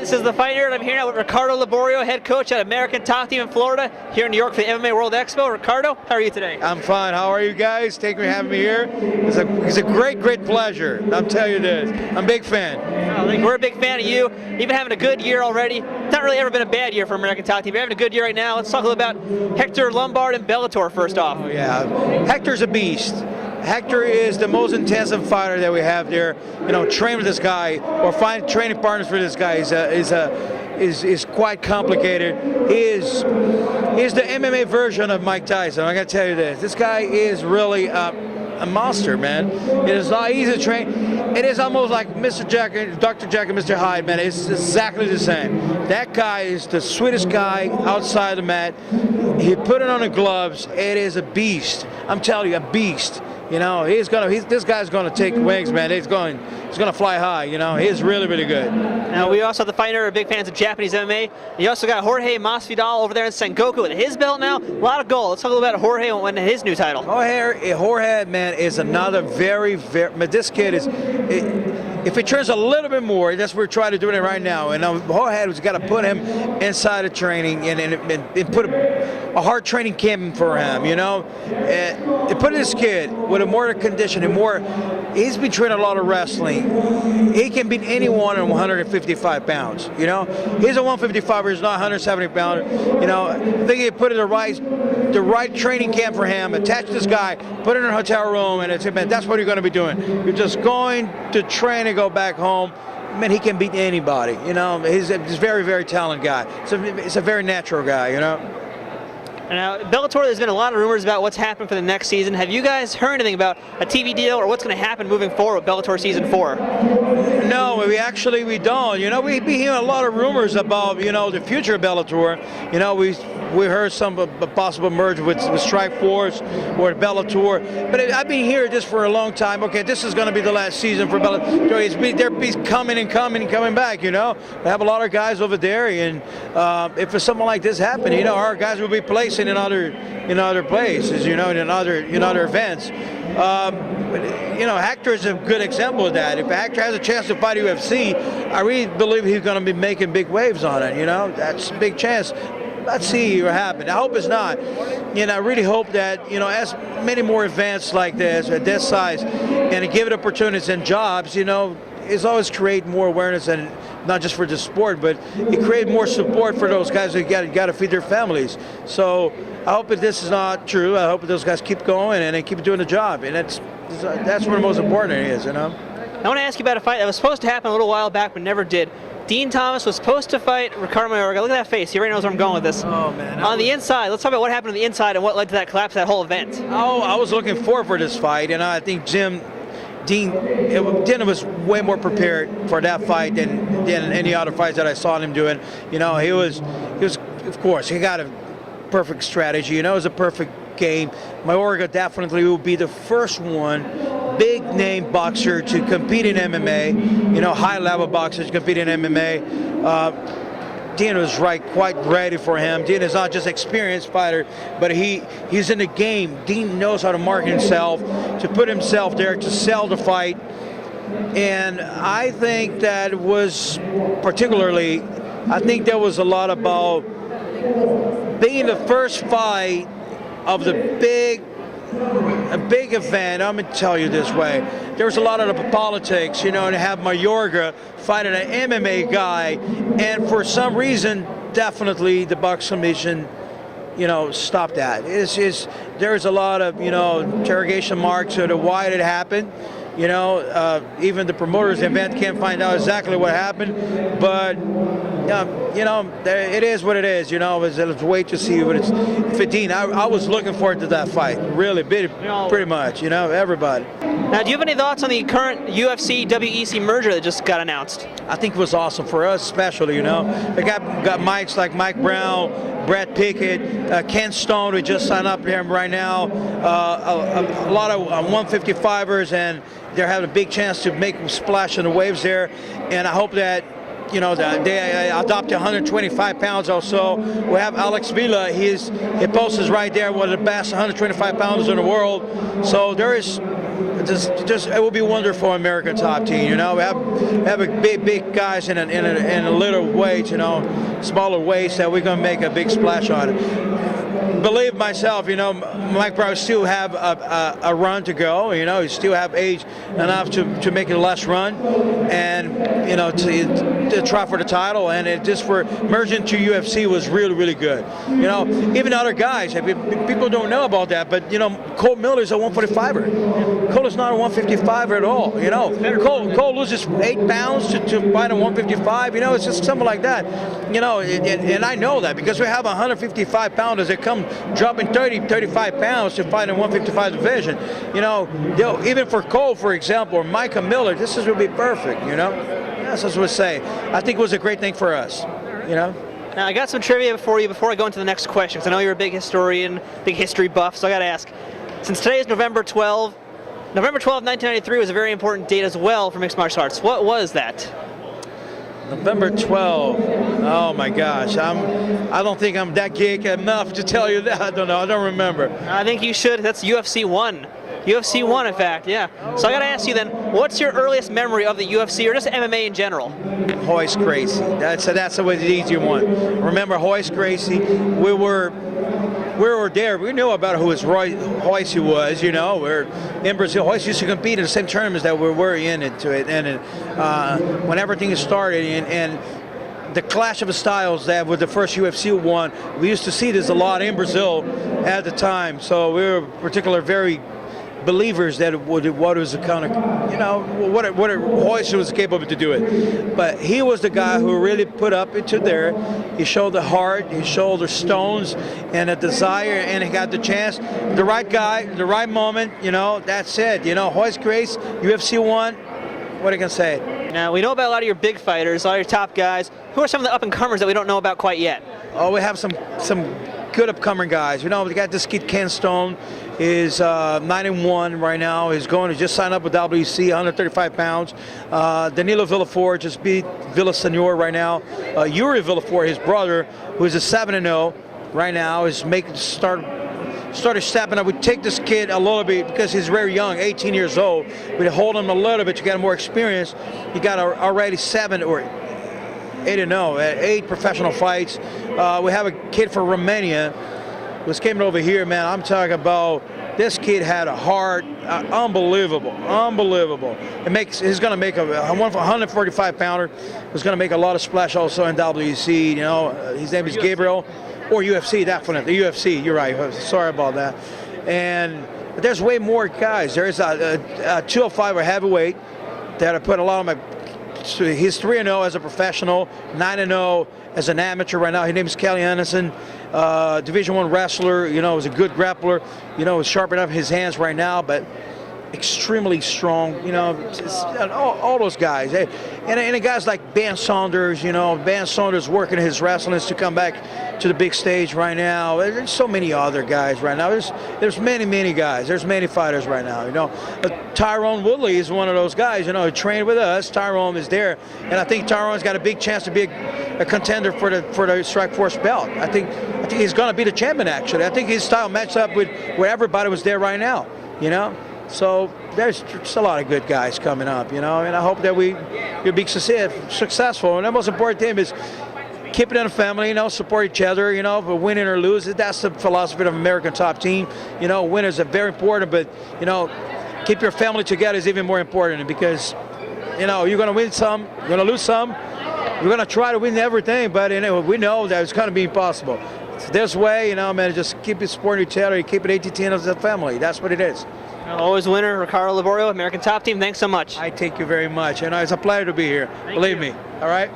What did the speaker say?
This is the Fight Nerd. I'm here now with Ricardo Liborio, head coach at American Top Team in Florida, here in New York for the MMA World Expo. Ricardo, how are you today? I'm fine. How are you guys? Thank you for having me here. It's a great pleasure. I'll tell you this. I'm a big fan. Oh, we're a big fan of you. You've been having a good year already. It's not really ever been a bad year for American Top Team. You're having a good year right now. Let's talk a little about Hector Lombard and Bellator first off. Oh, yeah. Hector's a beast. Hector is the most intensive fighter that we have there. You know, train with this guy or find training partners for this guy is quite complicated. He's the MMA version of Mike Tyson. I got to tell you this. This guy is really a monster, man. It is not easy to train. It is almost like Mr. Jack, Dr. Jack and Mr. Hyde, man. It's exactly the same. That guy is the sweetest guy outside the mat. He put it on the gloves. It is a beast. I'm telling you, a beast. You know, this guy's gonna take wings, man. He's gonna fly high. You know, he's really good. Now we also, the Fight Nerd, are big fans of Japanese MMA. You also got Jorge Masvidal over there in Sengoku with his belt now. A lot of gold. Let's talk a little about Jorge and his new title. Jorge, man, is another very. This kid is. If he trains a little bit more, that's what we're trying to do it right now. And Jorge has got to put him inside of training and put a hard training camp for him, you know. And put this kid with a more condition and more. He's been training a lot of wrestling. He can beat anyone in 155 pounds, you know. He's a 155er, he's not 170 pounder. You know, I think he put in the right training camp for him, attach this guy, put him in a hotel room, and man, that's what you're going to be doing. You're just going to train and go back home. Man, he can beat anybody, you know. He's a very talented guy. It's a very natural guy, you know. Now, Bellator, there's been a lot of rumors about what's happening for the next season. Have you guys heard anything about a TV deal or what's going to happen moving forward with Bellator Season 4? No, we don't. You know, we've been hearing a lot of rumors about, you know, the future of Bellator. You know, we heard some possible merge with Strikeforce or Bellator. But I've been hearing this for a long time. Okay, this is going to be the last season for Bellator. They're coming back, you know. We have a lot of guys over there, and if for something like this happened, you know, our guys will be placing in other places, you know, in other events. You know, Hector is a good example of that. If Hector has a chance to fight UFC, I really believe he's going to be making big waves on it. You know, that's a big chance. Let's see what happens. I hope it's not. And I really hope that, you know, as many more events like this at this size, and to give it opportunities and jobs, you know, it's always create more awareness, and not just for the sport, but it create more support for those guys who got to feed their families. So I hope that this is not true. I hope that those guys keep going and they keep doing the job, and that's what the most important is, you know. I want to ask you about a fight that was supposed to happen a little while back but never did. Dean Thomas was supposed to fight Ricardo Mayorga. Look at that face. He already knows where I'm going with this. Oh, man. On the inside, let's talk about what happened on the inside and what led to that collapse of that whole event. Oh, I was looking forward for this fight, and I think Dean was way more prepared for that fight than any other fights that I saw him doing. You know, he was, of course, he got a perfect strategy. You know, it was a perfect game. Mayorga definitely will be the first big name boxer to compete in MMA. You know, high level boxers to compete in MMA. Dean was quite ready for him. Dean is not just an experienced fighter, but he's in the game. Dean knows how to market himself, to put himself there, to sell the fight. And I think that was particularly, I think there was a lot about being the first fight of the big event. I'm gonna tell you this way. There was a lot of the politics, you know, to have Mayorga fighting an MMA guy, and for some reason, definitely the Box Commission, you know, stopped that. There's a lot of, you know, interrogation marks as to why it happened. You know, even the promoters of the event can't find out exactly what happened, but you know, it is what it is. You know, let's wait to see what it's. For Dean, I was looking forward to that fight, really, pretty much. You know, everybody. Now, do you have any thoughts on the current UFC-WEC merger that just got announced? I think it was awesome for us, especially. You know, they got mics like Mike Brown, Brad Pickett, Ken Stone, who just signed up here right now. A lot of 155ers, and they're having a big chance to make a splash in the waves there. And I hope that, you know, they adopt 125 pounds or so. We have Alex Villa. He posts right there, one of the best 125 pounders in the world. So there is just it will be wonderful American top team. You know, we have a big guys in a little weight, you know, smaller weights that we're gonna make a big splash on. Believe myself, you know, Mike Brown still have a run to go. You know, he still have age enough to make it a last run, and you know, to try for the title. And it just for merging to UFC was really good. You know, even other guys, people don't know about that, but you know, Cole Miller's a 145er. Cole is not a 155er at all. You know, Cole loses 8 pounds to fight a 155. You know, it's just something like that. You know, and I know that because we have 155 pounders that come dropping 35 pounds to fight in 155 division. You know, even for Cole, for example, or Micah Miller, this is going to be perfect. You know, that's what I would say. I think it was a great thing for us. You know. Now I got some trivia for you before I go into the next question, because I know you're a big historian, big history buff. So I got to ask, since today is November 12, 1993 was a very important date as well for mixed martial arts. What was that? November 12. Oh my gosh, I don't think I'm that geek enough to tell you that. I don't know. I don't remember. I think you should. That's UFC 1. UFC 1, in fact, yeah. So I got to ask you then, what's your earliest memory of the UFC or just MMA in general? Royce Gracie. That's the easy one. Remember Royce Gracie? We were there. We knew about who Royce was. You know, we're in Brazil. Royce used to compete in the same tournaments that we were into it. And when everything started, and the clash of styles that with the first UFC one, we used to see this a lot in Brazil at the time. So we were particularly very believers that what was the kind of, you know, what Royce was capable to do it. But he was the guy who really put up into there. He showed the heart, he showed the stones and a desire, and he got the chance. The right guy, the right moment, you know, that's it. You know, Royce Gracie, UFC 1, what I can say. Now, we know about a lot of your big fighters, a lot of your top guys. Who are some of the up-and-comers that we don't know about quite yet? Oh, we have some good upcoming guys. You know, we got this kid Ken Stone, is 9-1 right now. He's going to just sign up with WEC, 135 pounds. Danilo Villafort just beat Villasenor right now. Yuri Villafort, his brother, who is a 7-0 right now, is started stepping up. We take this kid a little bit because he's very young, 18 years old. We hold him a little bit to get more experience. He got already 7 or 8-0 at 8 professional fights. We have a kid from Romania who's came over here, man. I'm talking about this kid had a heart, unbelievable. He's going to make a 145 pounder. Who's going to make a lot of splash also in WEC. You know, his name is Gabriel, or UFC, definitely UFC. You're right. Sorry about that. But there's way more guys. There's a 205 or heavyweight that I put a lot of my. He's 3-0 as a professional, 9-0 as an amateur right now. His name is Kelly Anderson, Division I wrestler. You know, is a good grappler. You know, is sharpening up his hands right now, but extremely strong. You know, all those guys. And guys like Ben Saunders. You know, Ben Saunders working his wrestling to come back to the big stage right now. There's so many other guys right now. There's many guys. There's many fighters right now. You know, Tyrone Woodley is one of those guys. You know, who trained with us. Tyrone is there, and I think Tyrone's got a big chance to be a contender for the Strikeforce belt. I think he's going to be the champion. Actually, I think his style matches up with where everybody was there right now. You know. So there's a lot of good guys coming up, you know, and I hope that we'll be successful. And the most important thing is keep it in a family, you know, support each other, you know, but winning or losing, that's the philosophy of American Top Team. You know, winners are very important, but, you know, keep your family together is even more important because, you know, you're going to win some, you're going to lose some, you're going to try to win everything, but you know, we know that it's going to be impossible. So this way, you know, man, just keep it supporting each other, keep it ATT as a family. That's what it is. Always winner, Ricardo Liborio, American Top Team. Thanks so much. I thank you very much. You know, it's a pleasure to be here. Believe me. All right.